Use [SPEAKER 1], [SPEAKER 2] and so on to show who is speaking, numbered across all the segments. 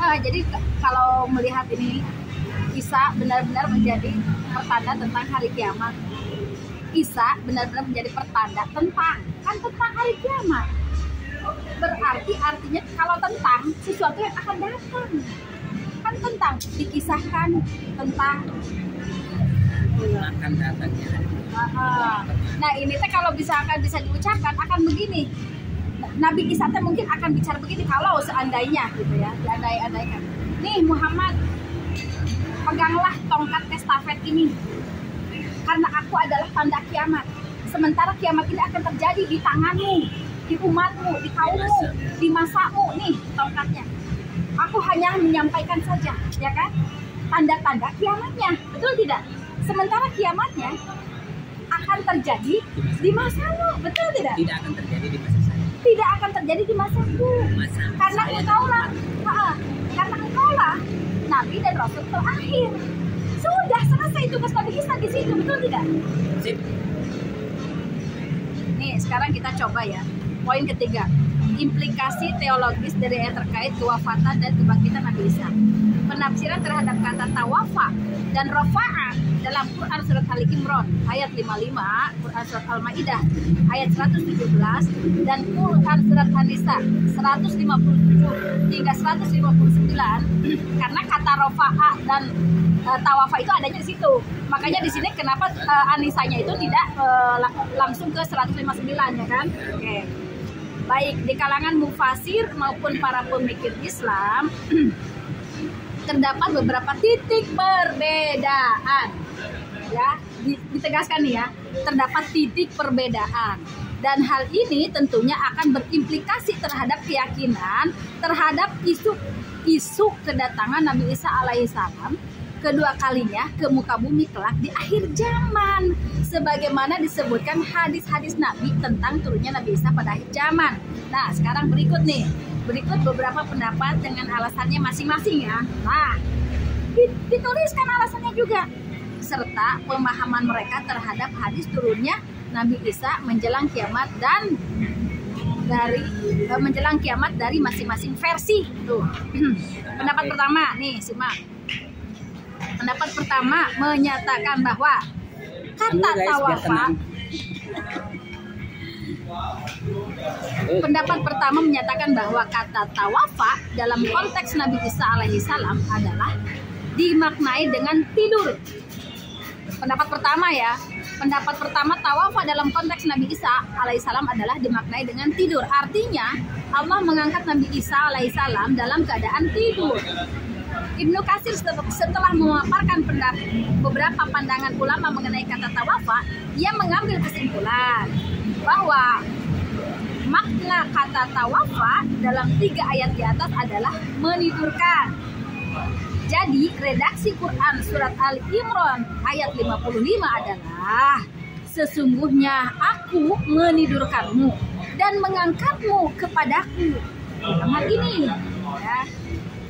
[SPEAKER 1] Jadi kalau melihat ini Isa benar-benar menjadi pertanda tentang hari kiamat. Isa benar-benar menjadi pertanda tentang hari kiamat. Berarti artinya kalau tentang sesuatu yang akan datang, kan tentang dikisahkan tentang
[SPEAKER 2] akan datangnya.
[SPEAKER 1] Nah ini teh kalau bisa diucapkan akan begini. Nabi Isa teh mungkin akan bicara begini kalau seandainya gitu ya, diandai-andaikan. Nih Muhammad, peganglah tongkat estafet ini karena aku adalah tanda kiamat. Sementara kiamat ini akan terjadi di tanganmu, di umatmu, di kaummu, di masamu. Nih tongkatnya. Aku hanya menyampaikan saja, ya kan? Tanda-tanda kiamatnya, betul tidak? Sementara kiamatnya akan terjadi di masamu, betul tidak?
[SPEAKER 2] Tidak akan terjadi di masa saya.
[SPEAKER 1] Tidak akan terjadi di masaku. Karena engkaulah, karena engkaulah Nabi dan Rasul terakhir. Sudah selesai tugas Nabi Isa di situ, betul tidak?
[SPEAKER 2] Sip.
[SPEAKER 1] Nih sekarang kita coba ya. Poin ketiga, implikasi teologis dari ayat terkait kewafatan dan kebangkitan Nabi Isa. Penafsiran terhadap kata tawafa dan rafa'a dalam Quran surat Ali Imran ayat 55, Quran surat Al-Maidah ayat 117 dan Quran surat An-Nisa 157 hingga 159. Karena kata rafa'a dan tawafa itu adanya di situ. Makanya di sini kenapa An-Nisanya itu tidak langsung ke 159 ya kan? Oke. Baik di kalangan mufasir maupun para pemikir Islam terdapat beberapa titik perbedaan. Ya, ditegaskan nih ya, terdapat titik perbedaan. Dan hal ini tentunya akan berimplikasi terhadap keyakinan terhadap isu kedatangan Nabi Isa alaihissalam kedua kalinya ke muka bumi kelak di akhir zaman, sebagaimana disebutkan hadis-hadis Nabi tentang turunnya Nabi Isa pada akhir zaman. Nah sekarang berikut beberapa pendapat dengan alasannya masing-masing ya. Nah dituliskan alasannya juga serta pemahaman mereka terhadap hadis turunnya Nabi Isa menjelang kiamat dan menjelang kiamat dari masing-masing versi. Tuh. Pendapat pertama nih simak. Pendapat pertama menyatakan bahwa kata tawafa. Pendapat pertama menyatakan bahwa kata tawafa dalam konteks Nabi Isa alaihissalam adalah dimaknai dengan tidur. Pendapat pertama ya. Pendapat pertama tawafa dalam konteks Nabi Isa alaihissalam adalah dimaknai dengan tidur. Artinya Allah mengangkat Nabi Isa alaihissalam dalam keadaan tidur. Ibnu Katsir setelah memaparkan beberapa pandangan ulama mengenai kata tawafa, ia mengambil kesimpulan bahwa makna kata tawafa dalam 3 ayat di atas adalah menidurkan. Jadi redaksi Quran surat Ali Imran ayat 55 adalah sesungguhnya aku menidurkanmu dan mengangkatmu kepadaku. Hal ini ya.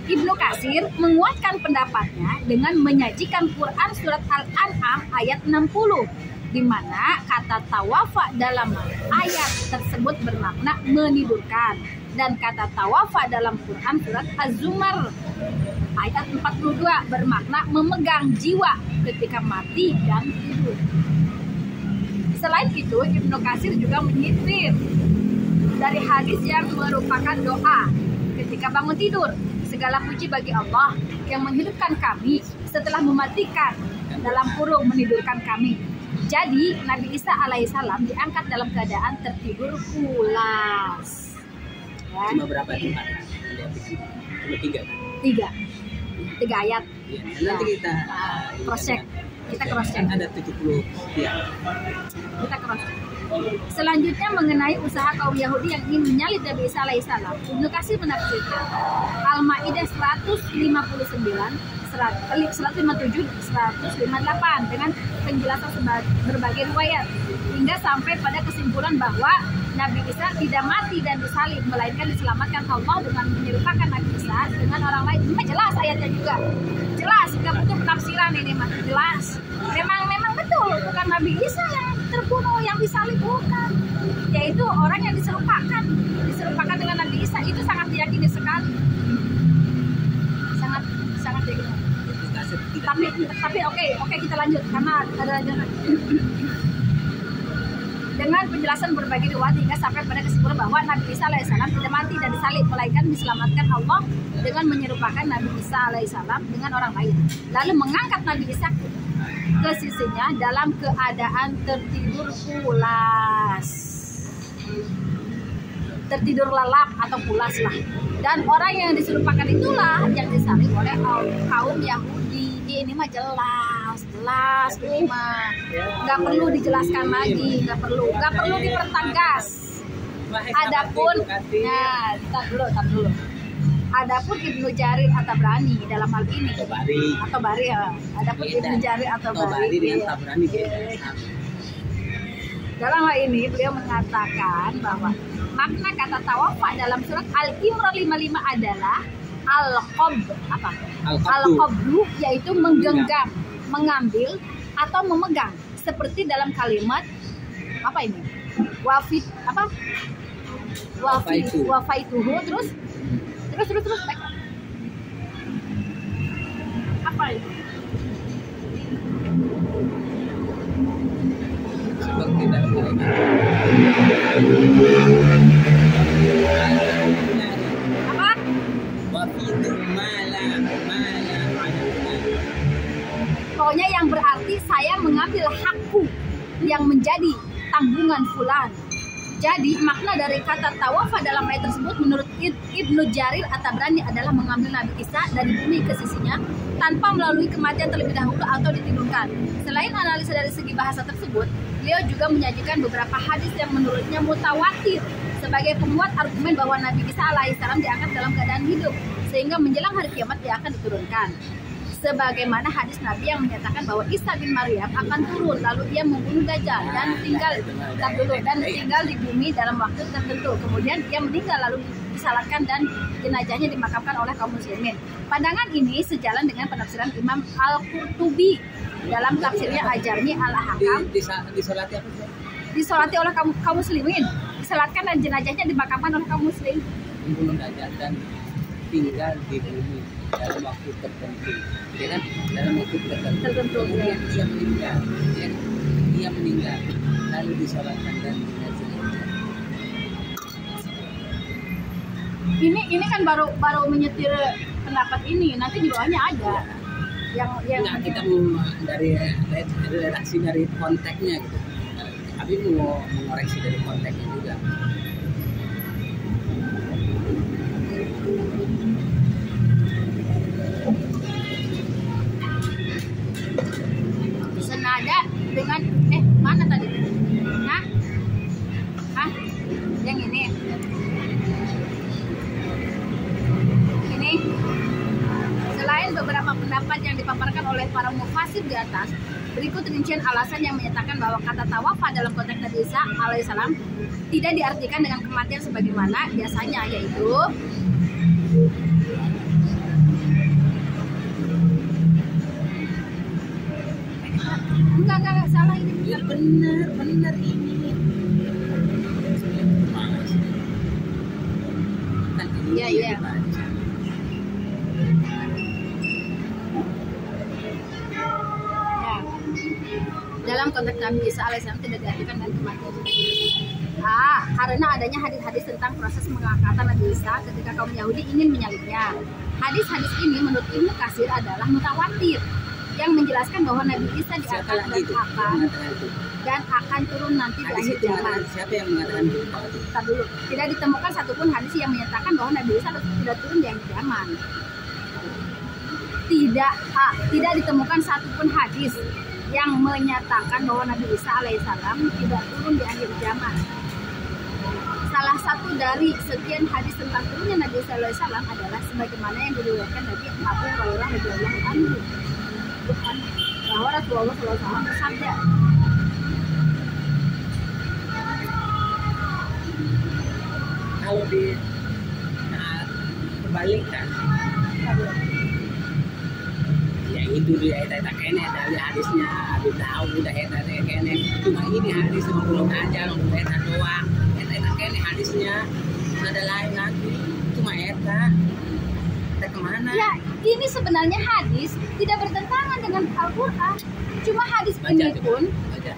[SPEAKER 1] Ibnu Katsir menguatkan pendapatnya dengan menyajikan Quran surat Al-An'am ayat 60 di mana kata tawafa dalam ayat tersebut bermakna menidurkan dan kata tawafa dalam Quran surat Az-Zumar ayat 42 bermakna memegang jiwa ketika mati dan tidur. Selain itu Ibnu Katsir juga menyitir dari hadis yang merupakan doa ketika bangun tidur. Segala puji bagi Allah yang menghidupkan kami setelah mematikan dalam kurung menidurkan kami. Jadi Nabi Isa alaihissalam diangkat dalam keadaan tertidur pulas. Ya.
[SPEAKER 2] Cuma berapa tempat? Cuma
[SPEAKER 1] 3 ayat.
[SPEAKER 2] Ya. Nanti kita
[SPEAKER 1] cross check. Kita cross check.
[SPEAKER 2] Ada 70 ya.
[SPEAKER 1] Kita cross check. Selanjutnya mengenai usaha kaum Yahudi yang ingin menyalib Nabi Isa alaihissalam, Ibnu Katsir menafsirkan Al-Maidah 157, 158 dengan penjelasan berbagai riwayat hingga sampai pada kesimpulan bahwa Nabi Isa tidak mati dan disalib, melainkan diselamatkan Allah dengan menyerupakan Nabi Isa dengan orang lain. Memang jelas ayatnya juga, jelas, nggak butuh penafsiran ini mah, jelas. Memang betul, bukan Nabi Isa yang terbunuh, yang disalib bukan, yaitu orang yang diserupakan dengan Nabi Isa. Itu sangat diyakini sekali. tapi oke kita lanjut karena ada dengan penjelasan berbagai riwayat hingga sampai pada kesimpulan bahwa Nabi Isa alaihissalam tidak mati dan disalib, melainkan diselamatkan Allah dengan menyerupakan Nabi Isa alaihissalam dengan orang lain, lalu mengangkat Nabi Isa ke sisinya dalam keadaan tertidur pulas, tertidur lelap atau pulas lah. Dan orang yang diserupakan itulah yang disalib oleh kaum Yahudi. Ini mah jelas ini mah nggak perlu dijelaskan lagi, nggak perlu dipertegas. Adapun tar dulu. Adapun Ibnu Jarir At-Tabrani dalam hal ini atau Bari ya. Adapun Ibnu Jarir At-Tabrani dalam hal ini beliau mengatakan bahwa makna kata tawafa dalam surat Al-Imran 55 adalah al-qabdu, yaitu menggenggam, mengambil atau memegang, seperti dalam kalimat apa ini? Wafaituhu terus apa ini?
[SPEAKER 2] Seperti dalam kalimat
[SPEAKER 1] Apa?
[SPEAKER 2] wafidu mala
[SPEAKER 1] Pokoknya yang berarti saya mengambil hakku yang menjadi tanggungan fulan. Jadi makna dari kata tawafa dalam ayat tersebut menurut Ibnu Jarir At-Tabrani adalah mengambil Nabi Isa dari bumi ke sisinya tanpa melalui kematian terlebih dahulu atau ditidurkan. Selain analisa dari segi bahasa tersebut, beliau juga menyajikan beberapa hadis yang menurutnya mutawatir sebagai penguat argumen bahwa Nabi Isa alaihissalam diangkat dalam keadaan hidup sehingga menjelang hari kiamat dia akan diturunkan. Sebagaimana hadis Nabi yang menyatakan bahwa Isa bin Maryam akan turun lalu ia membunuh Dajjal dan tinggal di bumi dalam waktu tertentu. Kemudian ia meninggal lalu disalatkan dan jenazahnya dimakamkan oleh kaum muslimin. Pandangan ini sejalan dengan penafsiran Imam Al-Qurtubi dalam tafsirnya Al-Jarmi Al-Ahkam. Disolati oleh kaum muslimin, disalatkan dan jenazahnya dimakamkan oleh kaum muslim.
[SPEAKER 2] membunuh Dajjal dan tinggal di bumi dalam waktu tertentu, ya kan? Dalam waktu tertentu. Kemudian ia meninggal, lalu disolatkan dan
[SPEAKER 1] Ini kan baru menyetir pendapat ini, nanti di bawahnya ada yang
[SPEAKER 2] nah, kita mau dari redaksi dari konteksnya gitu. Tapi mau mengoreksi dari konteksnya juga.
[SPEAKER 1] senada dengan mana tadi? Yang ini. Selain beberapa pendapat yang dipaparkan oleh para mufassir di atas, berikut rincian alasan yang menyatakan bahwa kata tawafa dalam konteks Nabi Isa alaihissalam tidak diartikan dengan kematian sebagaimana biasanya, yaitu enggak salah ini.
[SPEAKER 2] Benar ini.
[SPEAKER 1] Iya. Dalam konteks Nabi Isa alaihissalam tidak diartikan dengan kematian. Karena adanya hadis-hadis tentang proses pengangkatan Nabi Isa ketika kaum Yahudi ingin menyalibnya. Hadis-hadis ini menurut Ibnu Katsir adalah mutawatir yang menjelaskan bahwa Nabi Isa diangkat dan akan turun nanti di akhir zaman.
[SPEAKER 2] Siapa yang mengatakan itu?
[SPEAKER 1] Dulu, tidak ditemukan satupun hadis yang menyatakan bahwa Nabi Isa tidak turun di akhir zaman. Tidak ditemukan satupun hadis yang menyatakan bahwa Nabi Isa alaihissalam tidak turun di akhir zaman. Salah satu dari sekian hadis tentang turunnya Nabi Isa alaihissalam adalah sebagaimana yang diriwayatkan dari Abu Hurairah radhiyallahu anhu bahwa Rasulullah SAW bersabda,
[SPEAKER 2] kalau kebalikan ya itu dia eta kene dari hadisnya Abu Daud udah eta kene, cuma ini hadis sebelum aja eta doang, eta kene hadisnya ada lain lagi, cuma eta kemana?
[SPEAKER 1] Ya, ini sebenarnya hadis tidak bertentangan dengan Al-Quran. Cuma hadis ini pun
[SPEAKER 2] Baca.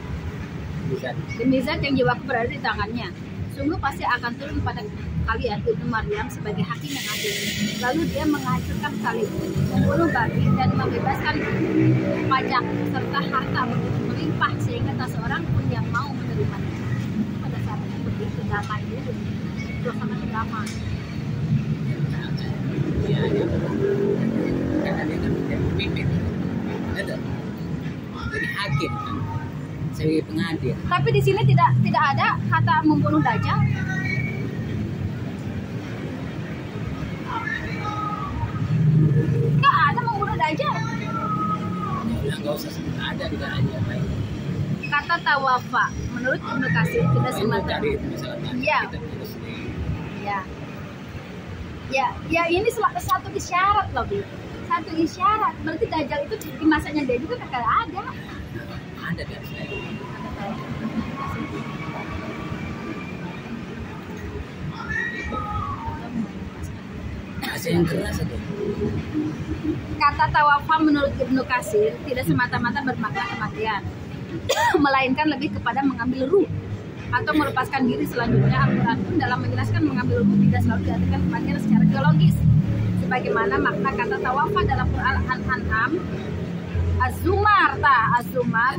[SPEAKER 1] demi zat yang jiwaku berada di tangannya, sungguh pasti akan turun pada kalian Ibnu Maryam sebagai hakim yang adil. Lalu dia menghancurkan salib, membunuh babi dan membebaskan pajak serta harta melimpah sehingga tak seorang pun yang mau menerimanya. Pada saat itu begitu damai dulu, suasana damai.
[SPEAKER 2] Iya, iya. Karena dia kan menjadi pemimpin. Betul. Jadi hakim kan. Sebagai pengadil.
[SPEAKER 1] Tapi di sini tidak ada kata membunuh Dajjal. Nggak ada membunuh Dajjal.
[SPEAKER 2] Ya nggak usah sebut ada di dalamnya.
[SPEAKER 1] Kata tawafa menurut Ibnu Katsir tidak semata.
[SPEAKER 2] Tadi itu misalnya.
[SPEAKER 1] Iya.
[SPEAKER 2] Kita terus
[SPEAKER 1] Ya ini satu isyarat loh, Bi. Satu isyarat. Berarti Dajjal itu di masanya dia juga nggak ada.
[SPEAKER 2] ada kan saya. Bahasa yang keras itu.
[SPEAKER 1] Kata tawafa menurut Ibnu Katsir tidak semata-mata bermakna kematian, melainkan lebih kepada mengambil ruh atau melepaskan diri. Selanjutnya Al-Quran pun dalam menjelaskan mengambil ruh tidak selalu diartikan kematian secara biologis, sebagaimana makna kata tawafa dalam Quran Al-An'am Az-Zumar.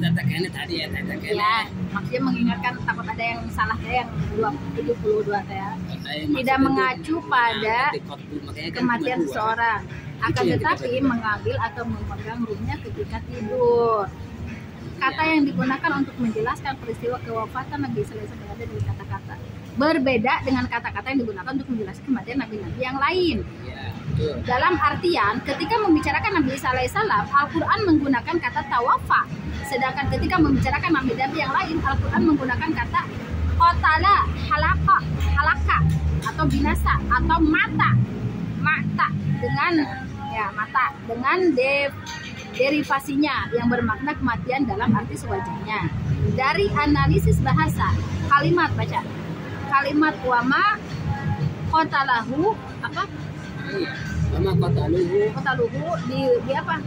[SPEAKER 2] Tatakannya tadi ya, tatakannya.
[SPEAKER 1] Ya, maksudnya mengingatkan takut ada yang salah kayak yang 72 ya. Tidak mengacu pada kematian seseorang, akan tetapi mengambil atau memegang ruhnya ketika tidur. Kata yang digunakan untuk menjelaskan peristiwa kewafatan Nabi Sallallahu Alaihi Wasallam ada dari kata-kata. Berbeda dengan kata-kata yang digunakan untuk menjelaskan kematian nabi-nabi yang lain. Dalam artian, ketika membicarakan Nabi Sallallahu Alaihi Wasallam, Al-Quran menggunakan kata tawafa. Sedangkan ketika membicarakan nabi-nabi yang lain, Al-Quran menggunakan kata qatala, halaka atau binasa atau mata dengan derivasinya yang bermakna kematian dalam arti sewajarnya. Dari analisis bahasa, kalimat wama qatalahu apa?
[SPEAKER 2] Wama
[SPEAKER 1] Qataluhu di apa?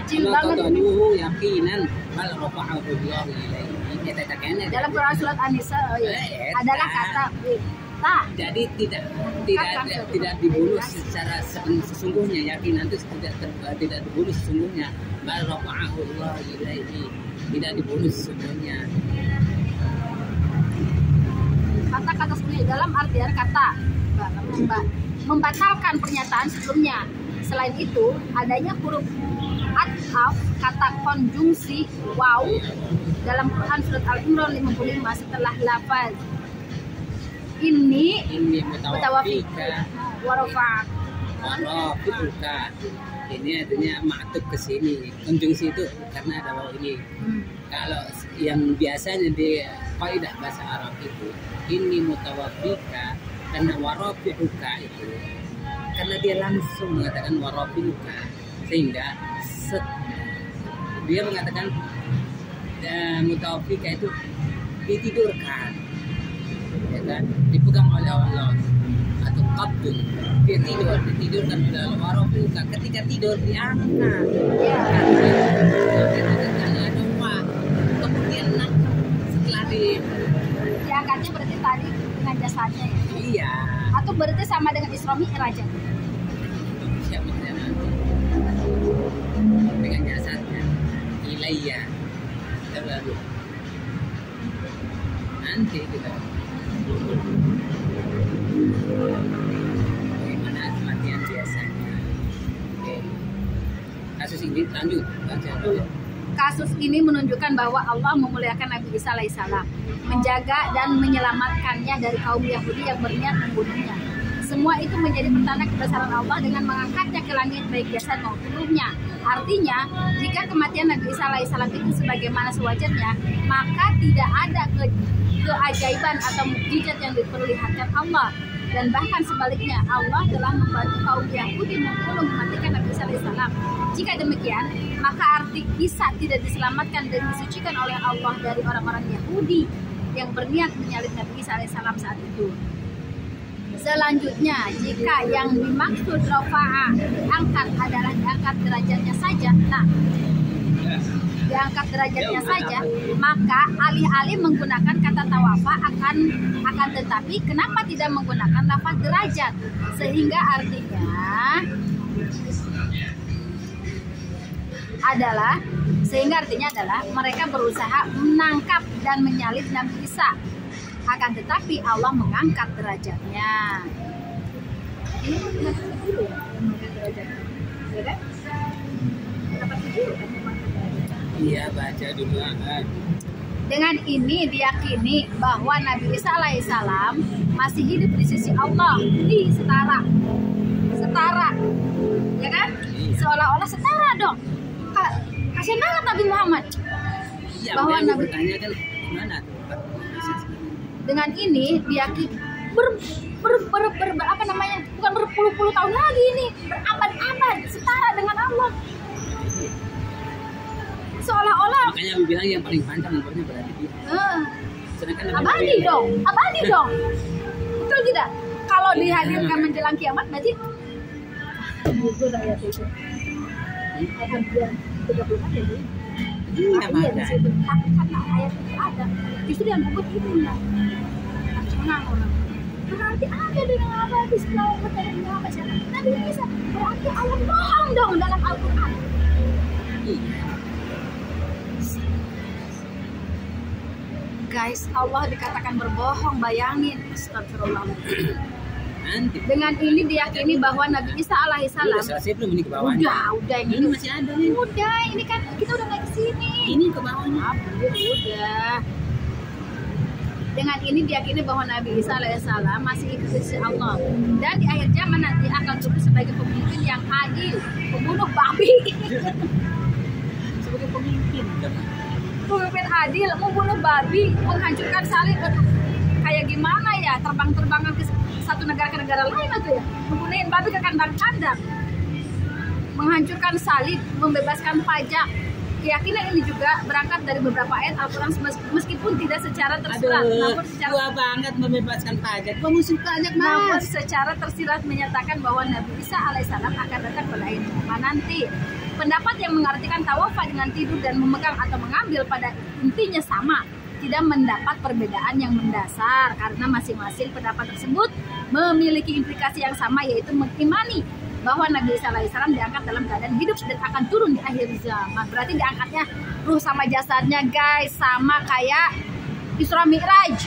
[SPEAKER 1] Kecil
[SPEAKER 2] wama
[SPEAKER 1] banget.
[SPEAKER 2] qataluhu yaqinan bal rafa'ahu Allah ilaihi.
[SPEAKER 1] Dalam Quran surat An-Nisa adalah kata
[SPEAKER 2] jadi tidak dibunuh secara sesungguhnya, yakinan itu tidak dibunuh sesungguhnya. Bal rafa'ahu Allah ilaihi, tidak dibunuh sesungguhnya.
[SPEAKER 1] Kata-kata sebelumnya dalam artian kata membatalkan pernyataan sebelumnya. Selain itu, adanya huruf at'af, kata konjungsi waw dalam Quran surat Al-Imran 55 setelah lafaz ini mutawafika
[SPEAKER 2] warafika. Ini artinya ma'tuf ke sini. Konjungsi itu karena ada waw ini. Kalau yang biasanya di kaidah bahasa Arab itu ini mutawafika karena warafika itu karena dia langsung mengatakan warafika, sehingga dia mengatakan mutawafika itu ditidurkan, ya kan, dipegang oleh Allah atau qabdun, dia ditidurkan oleh Allah. Warafika ketika tidur diangkat, karena ada wa, kemudian setelah
[SPEAKER 1] diangkatnya berarti tadi dengan jasadnya ya?
[SPEAKER 2] Iya.
[SPEAKER 1] Atau berarti sama dengan Isra Mi'raj?
[SPEAKER 2] Siapa dengan jasadnya ilayya terlalu nanti kita bagaimana kematian biasanya. Oke. Kasus ini lanjut baca.
[SPEAKER 1] Kasus ini menunjukkan bahwa Allah memuliakan Nabi Isa alaihissalam, menjaga dan menyelamatkannya dari kaum Yahudi yang berniat membunuhnya. Semua itu menjadi pertanda kebesaran Allah dengan mengangkatnya ke langit baik jasad maupun ruhnya. Artinya, jika kematian Nabi Isa alaihissalam itu sebagaimana sewajarnya, maka tidak ada keajaiban atau mukjizat yang diperlihatkan Allah. Dan bahkan sebaliknya, Allah telah membantu kaum Yahudi membunuh mematikan Nabi Isa alaihissalam. Jika demikian, maka arti Isa tidak diselamatkan dan disucikan oleh Allah dari orang-orang Yahudi yang berniat menyalib Nabi Isa alaihissalam saat itu. Selanjutnya, jika yang dimaksud rafa'a angkat adalah diangkat derajatnya saja, nah diangkat derajatnya saja, maka alih-alih menggunakan kata tawafa akan tetapi kenapa tidak menggunakan lafaz derajat, sehingga artinya adalah mereka berusaha menangkap dan menyalib Nabi Isa, akan tetapi Allah mengangkat derajatnya. Ini
[SPEAKER 2] Iya, baca dulu kan.
[SPEAKER 1] Dengan ini diyakini bahwa Nabi Isa alaihissalam masih hidup di sisi Allah, di setara, ya kan? Seolah-olah setara dong. Kasian banget Nabi Muhammad.
[SPEAKER 2] Iya,
[SPEAKER 1] Bahwa Nabi
[SPEAKER 2] bertanya kan mana tuh?
[SPEAKER 1] Dengan ini diyakini apa namanya? Bukan berpuluh-puluh tahun lagi ini, berabad-abad setara dengan Allah. Seolah-olah
[SPEAKER 2] Makanya aku bilang yang paling panjang umurnya berarti dia. Sedangkan
[SPEAKER 1] abadi dong. Betul tidak? Kalau dihadirkan menjelang kiamat berarti itu ayat itu. Ayat 30 ya, Bu.
[SPEAKER 2] Iya,
[SPEAKER 1] Iya di situ. Tapi karena ayat itu ada, justru yang gugut itu enggak. Senang orang. Berarti ada dengan abadi setelah bertanya dengan apa sih? Nabi Isa berarti Allah bohong dong dalam Al-Quran. Guys, Allah dikatakan berbohong, bayangin. Astagfirullahaladzim.
[SPEAKER 2] Nanti.
[SPEAKER 1] Dengan ini diyakini bahwa Nabi Isa alaihissalam
[SPEAKER 2] Udah selesai belum ini ke bawahnya?
[SPEAKER 1] udah
[SPEAKER 2] Ini masih ada nih.
[SPEAKER 1] udah ini kan kita udah naik ke sini.
[SPEAKER 2] Ini ke bawahnya.
[SPEAKER 1] Udah. Dengan ini diyakini bahwa Nabi Isa alaihissalam masih hidup di sisi Allah, dan di akhir zaman nanti akan turun sebagai pemimpin yang adil, pembunuh babi. Sebagai pemimpin adil, membunuh babi, menghancurkan salib. Kayak gimana ya, terbang-terbangan ke satu negara ke negara lain atau ya, membunuhin babi ke kandang-kandang, menghancurkan salib, membebaskan pajak. Keyakinan ini juga berangkat dari beberapa ayat Al-Quran meskipun tidak secara tersirat, namun secara
[SPEAKER 2] banget membebaskan pajak, pengusul pajak
[SPEAKER 1] namun secara tersirat menyatakan bahwa Nabi Isa alaihissalam akan datang pada akhir zaman nanti. Pendapat yang mengartikan tawafa dengan tidur dan memegang atau mengambil pada intinya sama, tidak mendapat perbedaan yang mendasar karena masing-masing pendapat tersebut memiliki implikasi yang sama, yaitu mengimani bahwa Nabi Isa alaihissalam diangkat dalam keadaan hidup dan akan turun di akhir zaman. Berarti diangkatnya ruh sama jasadnya, guys, sama kayak Isra Mi'raj,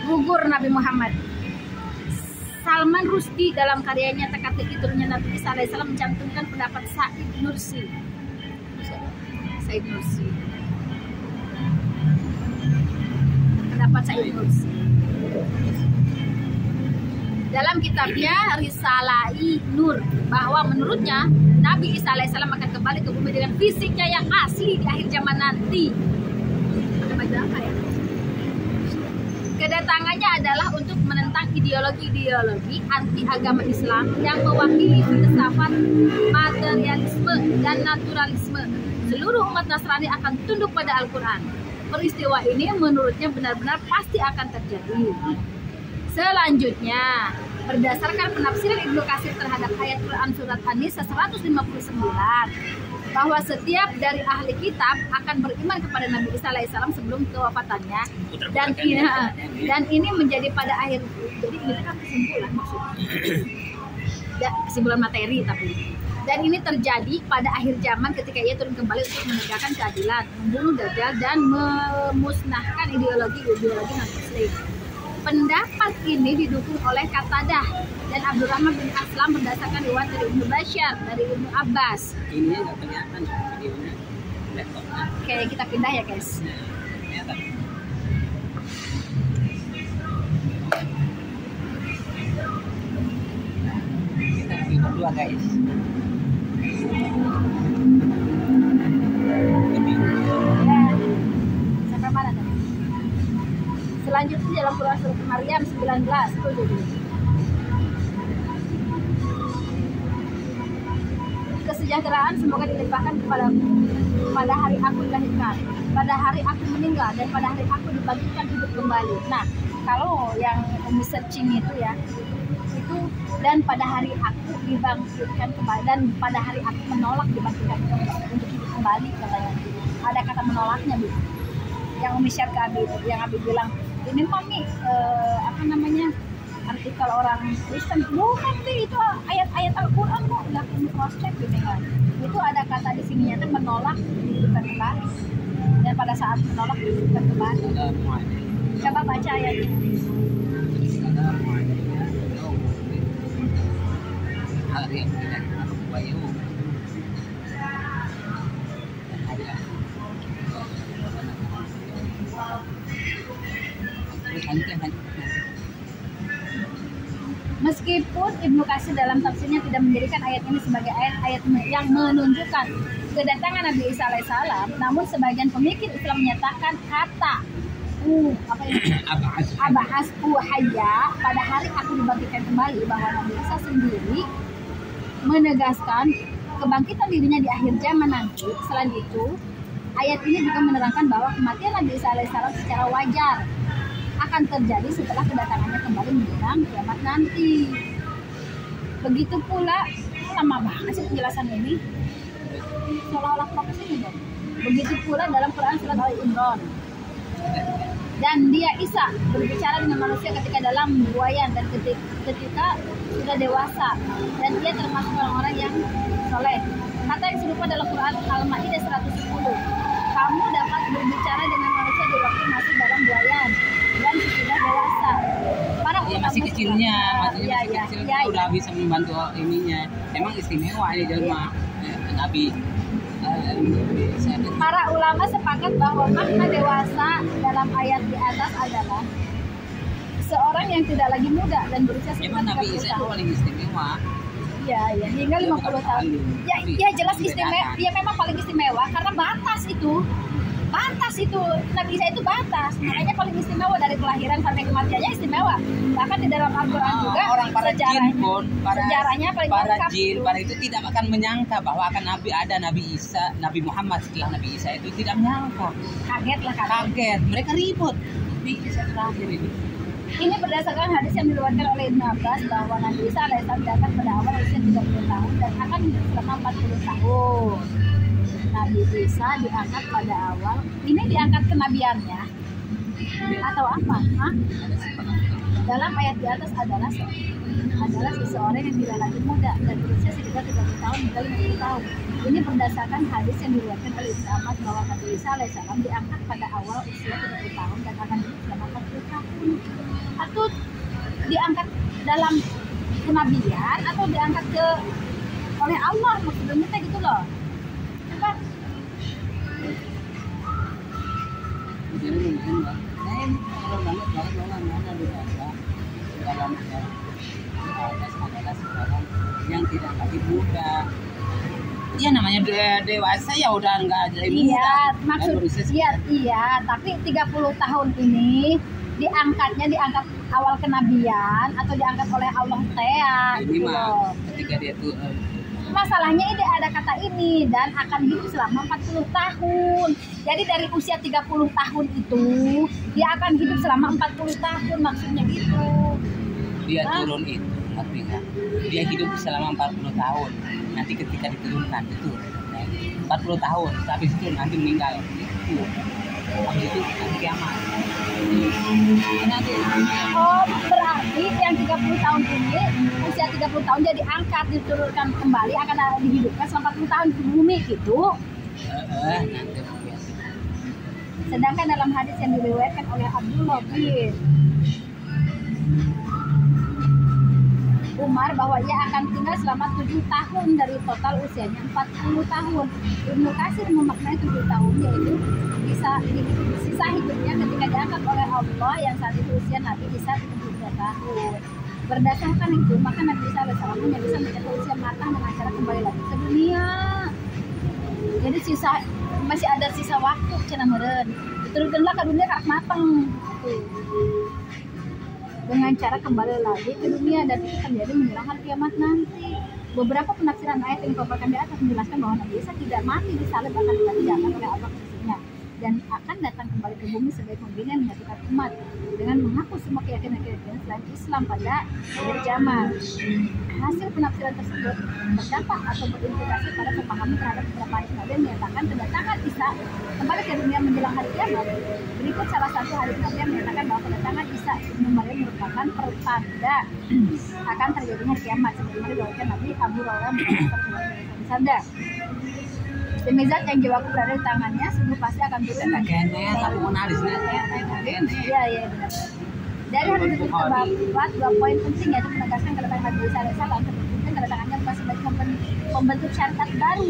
[SPEAKER 1] gugur Nabi Muhammad. Salman Rushdie dalam karyanya Teka-teki Tidurnya Nabi Isa alaihissalam mencantumkan pendapat Said Nursi. Pendapat Said Nursi dalam kitabnya Risalai Nur, bahwa menurutnya Nabi Isa alaihissalam akan kembali ke bumi dengan fisiknya yang asli di akhir zaman nanti. Ada baca apa ya? Kedatangannya adalah untuk menentang ideologi-ideologi anti agama Islam yang mewakili filsafat materialisme dan naturalisme. Seluruh umat Nasrani akan tunduk pada Al-Quran. Peristiwa ini menurutnya benar-benar pasti akan terjadi. Selanjutnya, berdasarkan penafsiran Ibnu Katsir terhadap ayat Quran surat An-Nisa 159, bahwa setiap dari ahli kitab akan beriman kepada Nabi Isa alaihissalam sebelum kewafatannya, dan ini menjadi pada akhir. Jadi ini kan kesimpulan maksudnya, kesimpulan materi tapi. Dan ini terjadi pada akhir zaman ketika ia turun kembali untuk menegakkan keadilan, membunuh Dajjal dan memusnahkan ideologi non-Muslim. Pendapat ini didukung oleh Qatadah dan Abdurrahman bin Aslam berdasarkan riwayat dari Ibnu Basyar dari Ibnu Abbas.
[SPEAKER 2] Ini nggak kelihatan videonya, laptopnya.
[SPEAKER 1] Oke, kita pindah ya guys.
[SPEAKER 2] Kelihatan. Kita video dua guys.
[SPEAKER 1] Sampai mana tadi? Selanjutnya dalam Quran surat Maryam 19. Kesejahteraan semoga dilimpahkan kepadaku pada hari aku dilahirkan, pada hari aku meninggal, dan pada hari aku dibangkitkan hidup kembali. Nah, kalau yang Umi searching itu ya, itu dan pada hari aku dibangkitkan kembali, dan pada hari aku menolak dibangkitkan kembali untuk hidup kembali katanya. Ada kata menolaknya Bu. Yang Umi share ke Abi itu, yang Abi bilang ini mami apa namanya, artikel orang Kristen, bukan sih itu ayat-ayat Al-Quran kok, nggak perlu cross check gitu kan. Itu ada kata di sininya tuh menolak dihidupkan kembali, dan pada saat menolak dihidupkan kembali. Coba baca ayatnya.
[SPEAKER 2] Hari yang tidak bayu.
[SPEAKER 1] Meskipun Ibnu Katsir dalam tafsirnya tidak menjadikan ayat ini sebagai ayat-ayat yang menunjukkan kedatangan Nabi Isa alaihissalam, namun sebagian pemikir Islam menyatakan kata apa ini? Aba'astu hayya, pada hari aku dibangkitkan kembali, bahwa Nabi Isa sendiri menegaskan kebangkitan dirinya di akhir zaman nanti. Selain itu, ayat ini juga menerangkan bahwa kematian Nabi Isa alaihissalam secara wajar akan terjadi setelah kedatangannya kembali menjelang kiamat nanti. Begitu pula, lama banget sih penjelasan ini, seolah-olah fokus ini dong. Begitu pula dalam Quran surat Al-Imran, dan dia Isa berbicara dengan manusia ketika dalam buayan dan ketika sudah dewasa, dan dia termasuk orang-orang yang soleh. Kata yang serupa dalam Quran Al-Maidah 110, kamu dapat berbicara dengan manusia di waktu masih dalam buayan dan sudah dewasa. Para
[SPEAKER 2] ya masih kecilnya, maksudnya masih kecil udah bisa membantu ininya. Emang istimewa ini jelma Nabi.
[SPEAKER 1] Para ulama sepakat bahwa makna dewasa dalam ayat di atas adalah seorang yang tidak lagi muda dan berusia sekitar 30 tahun. Nabi Isa itu paling istimewa. Iya, hingga 50 tahun. Ya jelas istimewa. Ya memang paling istimewa karena batas itu Nabi Isa itu batas, makanya paling istimewa dari kelahiran sampai kematiannya istimewa. Bahkan di dalam Al-Quran juga
[SPEAKER 2] orang para jin pun,
[SPEAKER 1] sejarahnya paling
[SPEAKER 2] para
[SPEAKER 1] lengkap
[SPEAKER 2] jin, para itu tidak akan menyangka bahwa akan Nabi Isa, Nabi Muhammad setelah Nabi Isa itu tidak menyangka. Kaget. Mereka ribut. Nabi Isa terakhir ini.
[SPEAKER 1] Ini berdasarkan hadis yang diriwayatkan oleh Ibnu Abbas bahwa Nabi Isa alaihissalam datang pada awal usia 30 tahun dan akan hidup selama 40 tahun. Nabi Isa diangkat pada awal, ini diangkat kenabiannya atau apa? Dalam ayat di atas adalah seseorang yang tidak lagi muda dan berusia sekitar 30 tahun hingga 50 tahun. Ini berdasarkan hadis yang diriwayatkan oleh Ibnu Abbas bahwa Nabi Isa alaihissalam diangkat pada awal usia 30 tahun dan akan hidup selama 40 tahun. Atau diangkat dalam kenabian atau diangkat oleh Allah, maksudnya gitu loh.
[SPEAKER 2] Jadi mungkin kalau banget ada di dalam adalah seorang yang tidak lagi muda. Iya namanya dewasa ya udah nggak jadi muda.
[SPEAKER 1] Iya, maksud iya, tapi 30 tahun ini diangkat awal kenabian atau diangkat oleh Allah
[SPEAKER 2] ini
[SPEAKER 1] gitu
[SPEAKER 2] mah ketika dia tuh
[SPEAKER 1] masalahnya ini ada kata ini dan akan hidup selama 40 tahun. Jadi dari usia 30 tahun itu dia akan hidup selama 40 tahun, maksudnya gitu.
[SPEAKER 2] Dia turun itu, ngerti nggak? Dia hidup selama 40 tahun. Nanti ketika diturunkan itu 40 tahun, habis itu nanti meninggal. Itu. Habis itu nanti kiamat.
[SPEAKER 1] Oh, berarti yang 30 tahun ini usia 30 tahun jadi angkat diturunkan kembali akan dihidupkan selama 40 tahun di bumi gitu.
[SPEAKER 2] Nanti
[SPEAKER 1] sedangkan dalam hadis yang diriwayatkan oleh Abdullah bin Umar bahwa ia akan tinggal selama 7 tahun dari total usianya 40 tahun. Ibnu Katsir memaknai 7 tahun yaitu sisa hidupnya ketika diangkat oleh Allah yang saat itu usia Nabi Isa 73 tahun. Berdasarkan itu, maka Nabi Isa alaihissalam hanya bisa mencapai usia matang dengan cara kembali lagi ke dunia. Jadi masih ada sisa waktu cenah meureun. Diturunkanlah ke dunia karak matang. Dengan cara kembali lagi ke dunia dan itu terjadi menjelang hari kiamat nanti. Beberapa penafsiran ayat yang dipaparkan di atas menjelaskan bahwa Nabi Isa tidak mati disalib akan tetapi diangkat oleh Allah ke sisinya. dan akan datang kembali ke bumi sebagai pembina yang menyatukan umat dengan menghapus semua keyakinan-keyakinan selain Islam pada akhir zaman. Hasil penafsiran tersebut berdampak atau berimplikasi pada pemahaman terhadap beberapa hadis Nabi yang menyatakan kedatangan Isa kembali ke dunia menjelang hari kiamat. Berikut salah satu hadis Nabi yang menyatakan bahwa kedatangan Isa ibnu Maryam merupakan pertanda akan terjadinya kiamat, sebagaimana diriwayatkan Nabi Abu Hurairah bersabda, demi zat yang jiwaku berada di tangannya, sungguh pasti akan turun. Iya, benar. Dari hadis itu terdapat 2 poin penting, yaitu menegaskan kedatangan Nabi Isa alaihissalam terbukti kedatangannya bukan sebagai pembentuk syariat baru,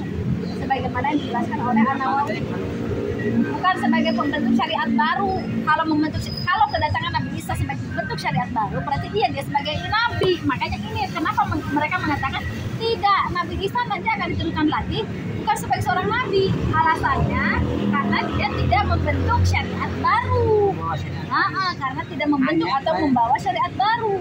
[SPEAKER 1] sebagaimana yang dijelaskan oleh An-Nawawi. Bukan sebagai pembentuk syariat baru. Kalau kedatangan Nabi Isa sebagai bentuk syariat baru, berarti dia sebagai nabi. Makanya ini kenapa mereka mengatakan tidak, Nabi Isa nanti akan diturunkan lagi bukan sebagai seorang nabi. Alasannya karena dia tidak membentuk syariat baru. Karena tidak membentuk atau membawa syariat baru.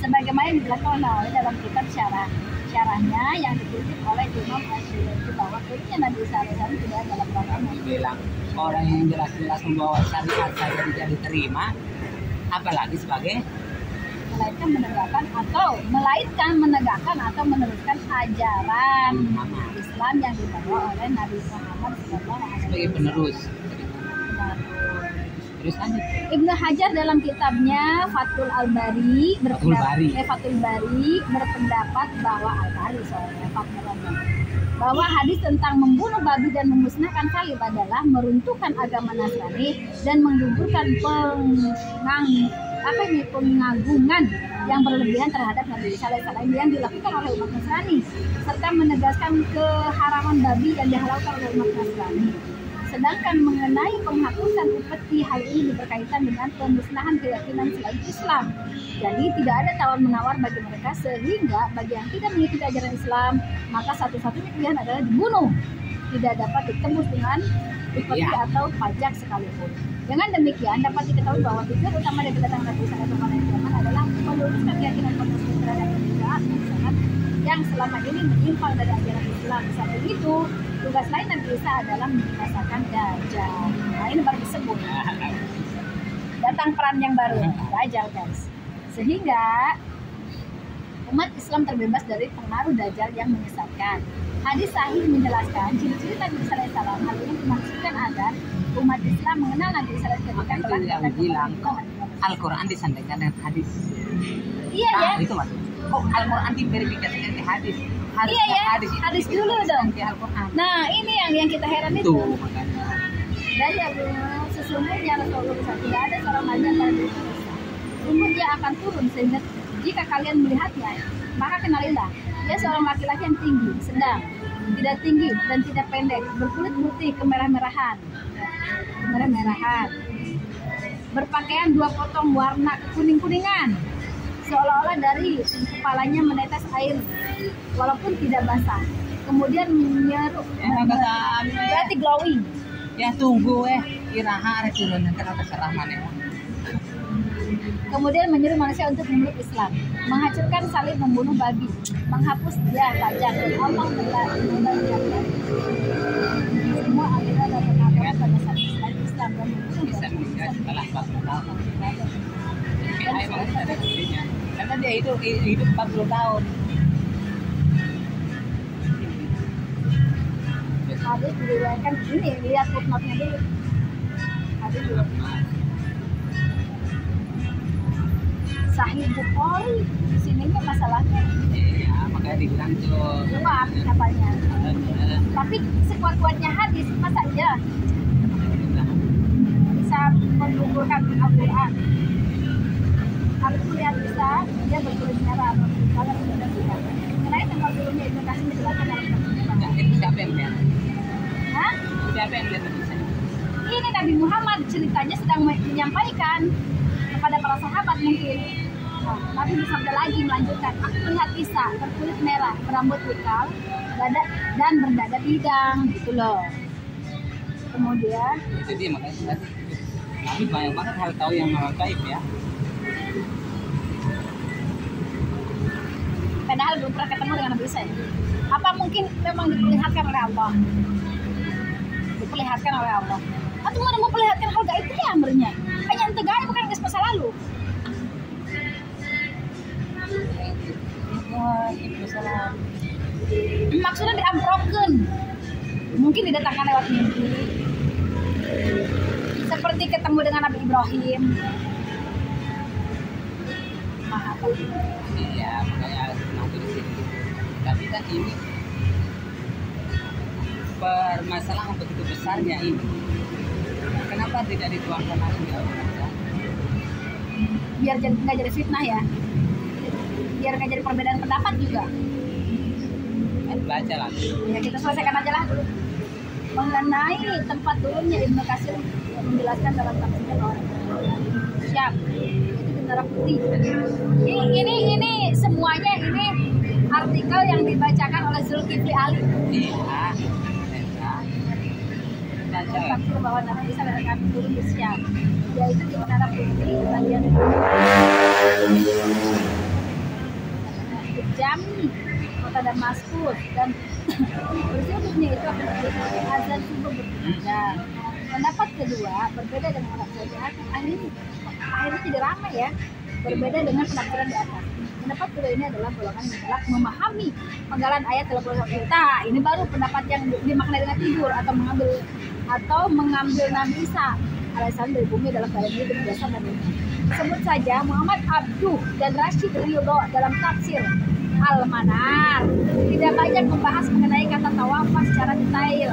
[SPEAKER 1] Sebagaimana yang dijelaskan oleh dalam kitab syarahnya yang dikutip oleh Imam Asy'ari bahwa turunnya Nabi Isa alaihissalam tidak dalam rangka
[SPEAKER 2] bilang orang yang jelas-jelas membawa syariat saja tidak diterima, apalagi sebagai
[SPEAKER 1] melainkan menegakkan atau meneruskan ajaran Islam yang dibawa oleh Nabi Muhammad SAW
[SPEAKER 2] sebagai penerus. Terus lanjut.
[SPEAKER 1] Ibnu Hajar dalam kitabnya Fathul Bari berpendapat bahwa hadis tentang membunuh babi dan memusnahkan salib adalah meruntuhkan agama Nasrani dan menggugurkan pengagungan yang berlebihan terhadap Nabi Isa alaihissalam yang dilakukan oleh umat Nasrani, serta menegaskan keharaman babi yang dihalalkan oleh umat Nasrani. Sedangkan mengenai penghapusan upeti, hal ini berkaitan dengan pemusnahan keyakinan selain Islam. Jadi tidak ada tawar-menawar bagi mereka, sehingga bagi yang tidak mengikuti ajaran Islam, maka satu-satunya pilihan adalah dibunuh. Tidak dapat ditembus dengan upeti atau pajak sekalipun. Dengan demikian dapat diketahui bahwa tujuan utama dari kedatangan Nabi Isa alaihissalam adalah meluruskan keyakinan kaum muslimin terhadap Nabi yang selama ini menyimpang dari ajaran Islam. Saat itu tugas lain Nabi Isa adalah membinasakan Dajjal. Nah, ini baru disebut datang peran yang baru, Dajjal, guys. Sehingga umat Islam terbebas dari pengaruh Dajjal yang menyesatkan. Hadis sahih menjelaskan ciri-ciri Nabi Isa alaihissalam. Hal ini dimaksudkan agar umat Islam mengenal Nabi Isa alaihissalam ketika
[SPEAKER 2] yang bilang Al-Quran disandingkan dengan hadis.
[SPEAKER 1] Iya ya.
[SPEAKER 2] Itu maksudnya. Al-Quran diverifikasi dari hadis.
[SPEAKER 1] Hadis dulu dong. Nah, ini yang kita heran itu. Dan ya, sesungguhnya Rasulullah tidak ada seorang nabi yang akan turun. Sungguh dia akan turun, sehingga jika kalian melihatnya, maka kenalilah dia seorang laki-laki yang tinggi, sedang, tidak tinggi dan tidak pendek, berkulit putih kemerah-merahan, berpakaian 2 potong warna kuning-kuningan, seolah-olah dari kepalanya menetes air walaupun tidak basah. Kemudian menyeru, berarti glowing.
[SPEAKER 2] Ya tunggu iraha ada turun nanti terserah mana.
[SPEAKER 1] Kemudian menyuruh manusia untuk memeluk Islam, menghancurkan salib, membunuh babi, menghapus pajak, dan Allah membagikan semua aliran dan pengabdian pada saat Islam dan
[SPEAKER 2] bisa meninggal setelah 40 tahun. Karena dia hidup 40 tahun.
[SPEAKER 1] Hadis diriwayatkan ini, lihat footnote-nya dulu. Hadis Sahih Bukhari, di sininya masalahnya.
[SPEAKER 2] Iya, makanya dibilang tuh.
[SPEAKER 1] Kuat apanya? Tapi sekuat-kuatnya hadis, masa iya bisa menggugurkan Al-Quran? Harus melihat bisa dia berkulit merah atau kalau sudah tidak. Karena tempat turunnya itu kasih menjelaskan dalam
[SPEAKER 2] Nah, itu siapa yang lihat?
[SPEAKER 1] Hah?
[SPEAKER 2] Siapa yang lihat itu?
[SPEAKER 1] Ini Nabi Muhammad ceritanya sedang menyampaikan kepada para sahabat mungkin. Nah, Nabi bersabda lagi melanjutkan, aku melihat Isa berkulit merah, berambut ikal, dan berdada bidang, gitu loh. Kemudian
[SPEAKER 2] Itu dia makanya Nabi banyak banget hal tahu yang gaib ya.
[SPEAKER 1] padahal belum pernah ketemu dengan Nabi Isa. Apa mungkin memang diperlihatkan oleh Allah? Diperlihatkan oleh Allah. atau mana mau perlihatkan hal gaib ya amrnya hanya ente gaib bukan ke masa lalu. Maksudnya diamproken, mungkin didatangkan lewat mimpi, seperti ketemu dengan Nabi Ibrahim.
[SPEAKER 2] Iya, makanya nanti di sini. Tapi kan ini permasalahan begitu besarnya ini. Kenapa tidak dituangkan lagi di Al-Quran?
[SPEAKER 1] Biar nggak jadi fitnah ya, biar nggak jadi perbedaan pendapat juga.
[SPEAKER 2] Baca lah.
[SPEAKER 1] Ya kita selesaikan aja lah dulu. Mengenai tempat turunnya Ibnu Katsir menjelaskan dalam tafsirnya bahwa siap itu darah putih. Ini semuanya ini artikel yang dibacakan oleh Zulkifli Ali.
[SPEAKER 2] Iya.
[SPEAKER 1] Tafsir bahwa Nabi Isa akan turun di Syam, yaitu di Menara Putih bagian Jami, kota Damaskus, dan berikutnya itu akan terjadi azan subuh berkumandang. Pendapat kedua berbeda dengan pendapat kedua. Akhirnya jadi ramai ya, berbeda dengan penafsiran di atas. Pendapat kedua ini adalah golongan yang telah memahami penggalan ayat 31 kita. Ini baru pendapat yang dimaknai dengan tidur atau mengambil Nabi Isa alaihissalam dari bumi dalam keadaan hidup biasa dan ini. Sebut saja Muhammad Abduh dan Rashid Ridho dalam tafsir Al-Manar tidak banyak membahas mengenai kata tawafa secara detail.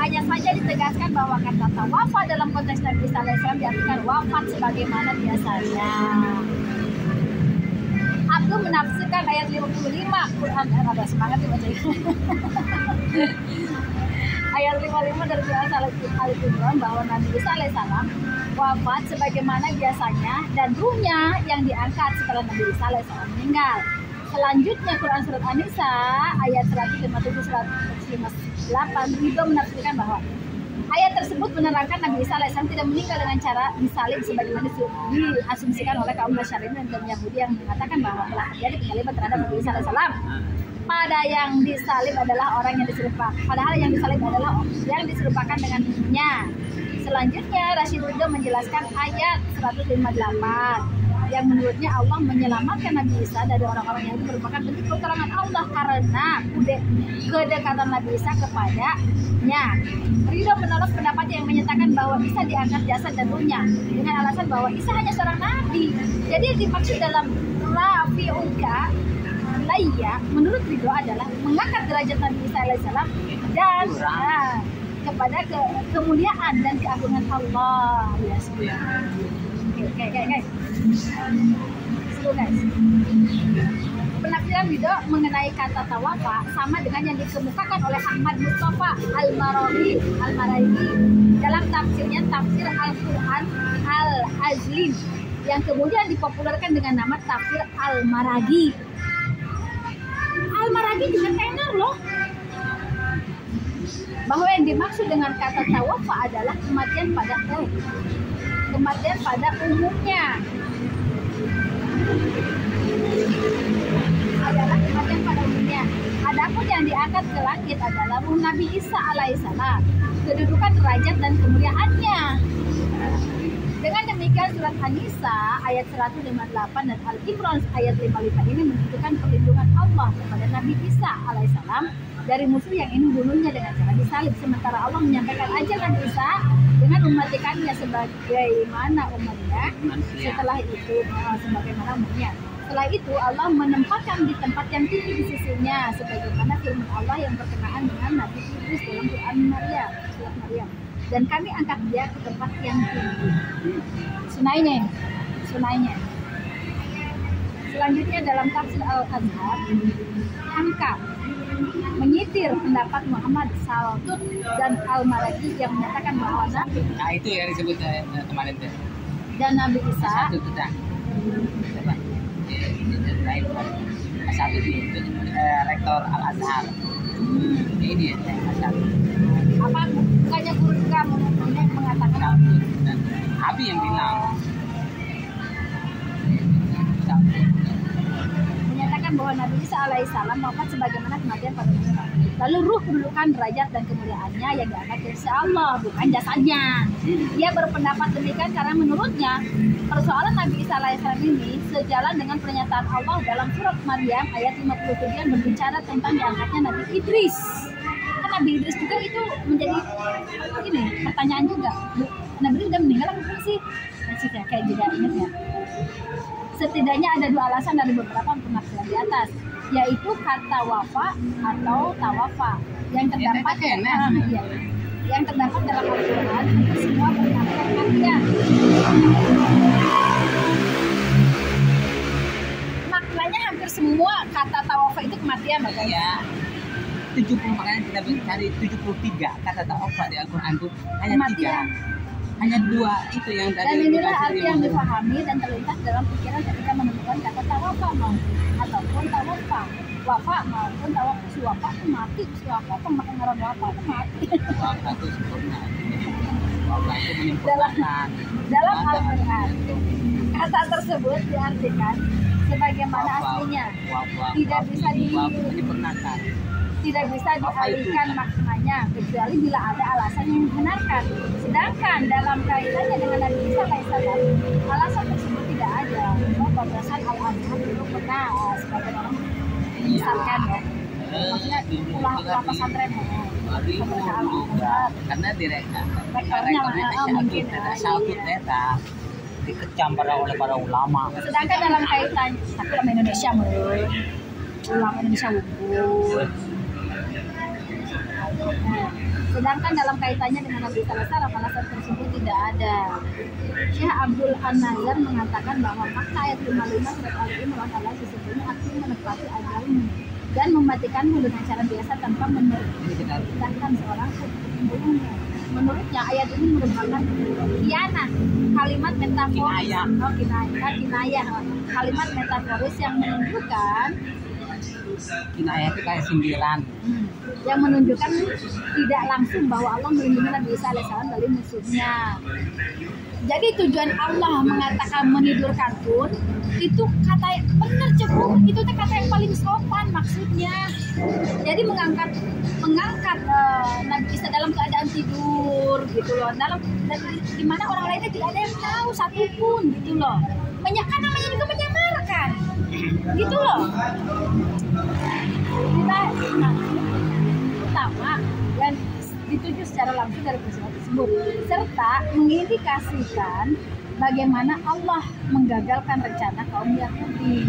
[SPEAKER 1] Hanya saja ditegaskan bahwa kata tawafa dalam konteks Nabi Isa alaihissalam diartikan wafat sebagaimana biasanya. Abduh menafsirkan ayat 55 Quran ada semangat dibaca. Ayat 55 dari Quran Al-Imran bahwa Nabi Isa alaihissalam wafat sebagaimana biasanya dan ruhnya yang diangkat setelah Nabi Isa alaihissalam meninggal. Selanjutnya Quran surat An-Nisa ayat 157-158 Ridho menafsirkan bahwa ayat tersebut menerangkan Nabi Isa alaihissalam tidak meninggal dengan cara disalib sebagaimana diasumsikan oleh kaum Nasrani dan Yahudi yang mengatakan bahwa telah terjadi penyaliban terhadap Nabi Isa alaihissalam. Pada yang disalib adalah orang yang diserupakan. Padahal yang disalib adalah yang diserupakan dengannya. Selanjutnya Rashid Ridho menjelaskan ayat 158 yang menurutnya Allah menyelamatkan Nabi Isa dari orang-orang yang merupakan bentuk pertolongan Allah karena kedekatan Nabi Isa kepadanya. Ridho menolak pendapat yang menyatakan bahwa Isa diangkat jasad dan ruhnya dengan alasan bahwa Isa hanya seorang nabi. Jadi yang dimaksud dalam Rafi'uka Laia menurut Ridho adalah mengangkat derajat Nabi Isa alaihissalam dan kepada kemuliaan dan keagungan Allah. Oke, guys. Seru guys. Penafsiran Ridho mengenai kata tawafa sama dengan yang dikemukakan oleh Ahmad Mustafa Al-Maraghi dalam tafsirnya Tafsir Al-Quran Al-Azlim yang kemudian dipopulerkan dengan nama Tafsir Al-Maraghi. Al-Maraghi juga tenar loh bahwa yang dimaksud dengan kata tawafa adalah kematian pada umumnya. Adapun yang diangkat ke langit adalah ruh Nabi Isa alaihissalam, kedudukan derajat dan kemuliaannya. Dengan demikian surat An-Nisa ayat 158 dan Al-Imran ayat 55 ini menunjukkan perlindungan Allah kepada Nabi Isa alaihissalam dari musuh yang ingin bunuhnya dengan cara disalib. Sementara Allah menyampaikan ajal Nabi Isa dengan mematikannya sebagaimana umatnya. Setelah itu sebagaimana umatnya. Setelah itu Allah menempatkan di tempat yang tinggi di sisinya sebagaimana firman Allah yang berkenaan dengan Nabi Idris dalam Quran surat Maryam. Dan kami angkat dia ke tempat yang tinggi. Sunainya. Selanjutnya dalam tafsir Al-Azhar angkat menyitir pendapat Muhammad Saltut dan Al-Maraghi yang menyatakan bahwa
[SPEAKER 2] nah itu yang disebut kemarin tuh.
[SPEAKER 1] Dan Nabi Isa
[SPEAKER 2] satu tuh dah. Coba. Satu itu rektor Al-Azhar. Ini ya satu.
[SPEAKER 1] Apa bukannya guru kamu yang mengatakan
[SPEAKER 2] Abi yang bilang
[SPEAKER 1] menyatakan menyatakan bahwa Nabi Isa alaihissalam wafat sebagaimana kematian pada dunia. Lalu ruh kedudukan derajat dan kemuliaannya yang diangkat ke sisi Allah, bukan jasadnya. Dia berpendapat demikian karena menurutnya persoalan Nabi Isa alaihissalam ini sejalan dengan pernyataan Allah dalam surat Maryam ayat 57 yang berbicara tentang diangkatnya Nabi Idris. Kan Nabi Idris juga itu menjadi ini pertanyaan juga. Nabi Idris sudah meninggal apa belum sih? Masih ya, kayak juga ingat ya. Setidaknya ada dua alasan dari beberapa penafsiran di atas, yaitu kata wafa atau tawafa yang terdapat yang terdapat dalam Al-Quran untuk semua bernafas kematian. Maknanya hampir semua kata tawafa itu kematian, Bapak.
[SPEAKER 2] Iya. 70 makanya kita cari 73 kata tawafa di Al-Quran itu hanya
[SPEAKER 1] Kematian.
[SPEAKER 2] 3. Hanya 2 itu yang tadi.
[SPEAKER 1] Dan inilah arti yang dipahami dan terlintas dalam pikiran ketika menemukan kata tawafa ataupun tawafa. Wafa maupun tawafa. Si wafa itu mati, si wafa pemakai ngaran wafa itu mati.
[SPEAKER 2] Wafa itu sempurna. Wafa itu menyempurnakan.
[SPEAKER 1] Dalam Al-Quran, kata tersebut diartikan sebagaimana aslinya. Tidak bisa
[SPEAKER 2] menyempurnakan.
[SPEAKER 1] Tidak bisa dialihkan maknanya kecuali bila ada alasan yang membenarkan. Sedangkan dalam kaitannya dengan Nabi Isa alaihissalam, alasan tersebut tidak ada. Berdasarkan Al-Azhar dulu pernah sebagai orang misalkan ya, maksudnya ulah pesantren
[SPEAKER 2] karena direktur
[SPEAKER 1] rektornya mungkin
[SPEAKER 2] dikecam oleh para ulama.
[SPEAKER 1] Sedangkan dalam kaitan ulama Indonesia ulama Indonesia unggul. Sedangkan dalam kaitannya dengan Nabi Isa alaihissalam, alasan tersebut tidak ada. Syekh Abdul An-Nazar mengatakan bahwa fakta ayat 55 surat Al-Imran adalah sesungguhnya arti menepati ajalmu dan mematikanmu dengan cara biasa tanpa memerintahkan seorang pembunuhnya. Menurutnya ayat ini merupakan khianat, kalimat metaforis, kinayah, kalimat metaforis yang menunjukkan
[SPEAKER 2] kinayah itu kayak sindiran.
[SPEAKER 1] Yang menunjukkan tidak langsung bahwa Allah melindungi Nabi Isa alaihissalam dari musuhnya. Jadi tujuan Allah mengatakan menidurkan pun itu kata yang benar cekung, itu kata yang paling sopan maksudnya. Jadi mengangkat Nabi Isa dalam keadaan tidur gitu loh. Dalam di mana orang lainnya tidak ada yang tahu satupun gitu loh. Kan namanya juga menyamarkan. Gitu loh. Kita pertama dan dituju secara langsung dari peristiwa tersebut serta mengindikasikan bagaimana Allah menggagalkan rencana kaum Yahudi.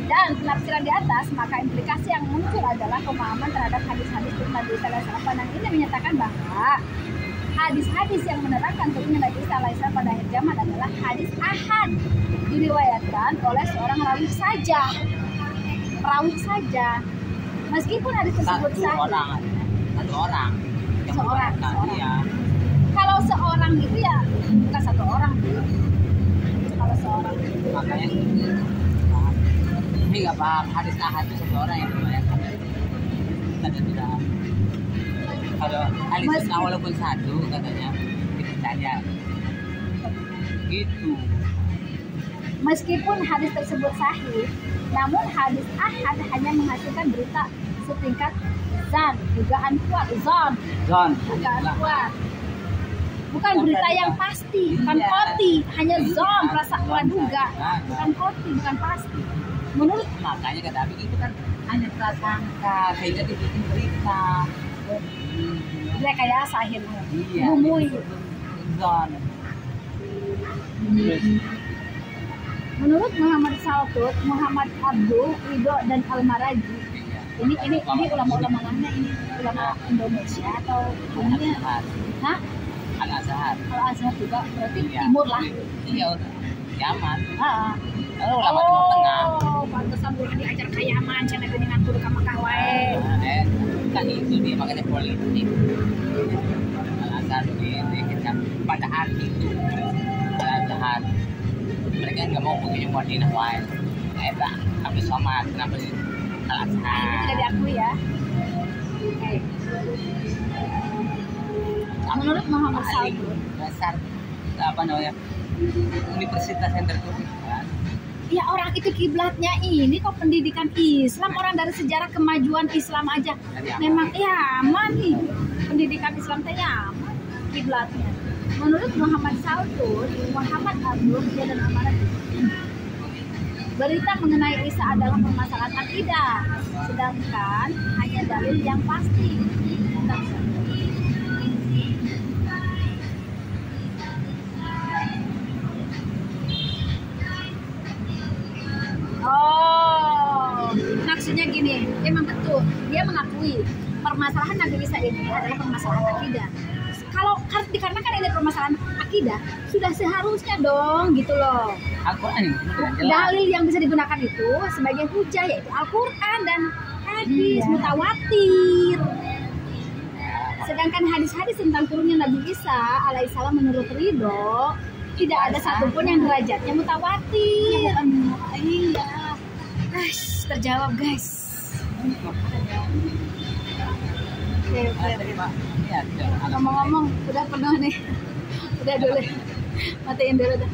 [SPEAKER 1] Dan penafsiran di atas, maka implikasi yang muncul adalah pemahaman terhadap hadis-hadis tentang Nabi Isa alaihissalam. Pandangan ini menyatakan bahwa hadis-hadis yang menerangkan turunnya Nabi Isa alaihissalam pada akhir zaman adalah hadis ahad, diriwayatkan oleh seorang rawi saja. Meskipun hadis tersebut satu orang ya. Kalau seorang itu ya bukan satu orang. Kalau seorang
[SPEAKER 2] makanya ini nggak paham hadis ahad itu satu orang yang meriwayatkan. Tidak. Kalau hadis walaupun satu katanya dipercaya gitu.
[SPEAKER 1] Meskipun hadis tersebut sahih, namun hadis ahad hanya menghasilkan berita setingkat zan, dugaan kuat, dugaan kuat. Bukan berita yang pasti, bukan koti, hanya zon, rasa praduga, bukan koti, bukan pasti. Menurut
[SPEAKER 2] makanya kata Abi itu kan hanya prasangka, sehingga dibikin berita.
[SPEAKER 1] Dia kayak sahirnya,
[SPEAKER 2] bumui, zon.
[SPEAKER 1] Menurut Muhammad Saltut, Muhammad Abdul, Ridho dan Al-Maraji, ini ulama-ulama mana ini? Ulama Indonesia atau dunia? Hah?
[SPEAKER 2] Al-Azhar
[SPEAKER 1] juga berarti timur lah.
[SPEAKER 2] Iya, Yaman.
[SPEAKER 1] Ulama Timur Tengah. Pantesan bukan diajar ke Yaman, cenah geuningan kudu ka Makkah wae.
[SPEAKER 2] Kan itu dia makanya politik. Al-Azhar ini kita pada hati itu. Al-Azhar mereka nggak mau punya Madinah wae. Eta habis sama kenapa sih Al-Azhar?
[SPEAKER 1] Tidak diakui ya. Oke. Menurut Muhammad Saltut,
[SPEAKER 2] dasar apa namanya universitas yang tertulis kan?
[SPEAKER 1] Ya orang itu kiblatnya ini kok pendidikan Islam, orang dari sejarah kemajuan Islam aja memang Yaman nih, pendidikan Islam teh Yaman kiblatnya. Menurut Muhammad Saltun, Muhammad Abdul dan Amarat, berita mengenai Isa adalah permasalahan akidah, sedangkan hanya dalil yang pasti. Oh, maksudnya gini, emang betul dia mengakui permasalahan Nabi Isa ini adalah permasalahan akidah. Kalau dikarenakan ini permasalahan akidah, sudah seharusnya dong gitu loh.
[SPEAKER 2] Al-Quran
[SPEAKER 1] Dalil yang bisa digunakan itu sebagai hujah yaitu Al-Quran dan hadis mutawatir. Sedangkan hadis-hadis tentang turunnya Nabi Isa alaihissalam menurut Ridho tidak ada satupun yang derajatnya mutawatir. Iya, guys, terjawab guys. Oke. Ngomong-ngomong, udah penuh nih. Udah dulu, matiin dulu dah.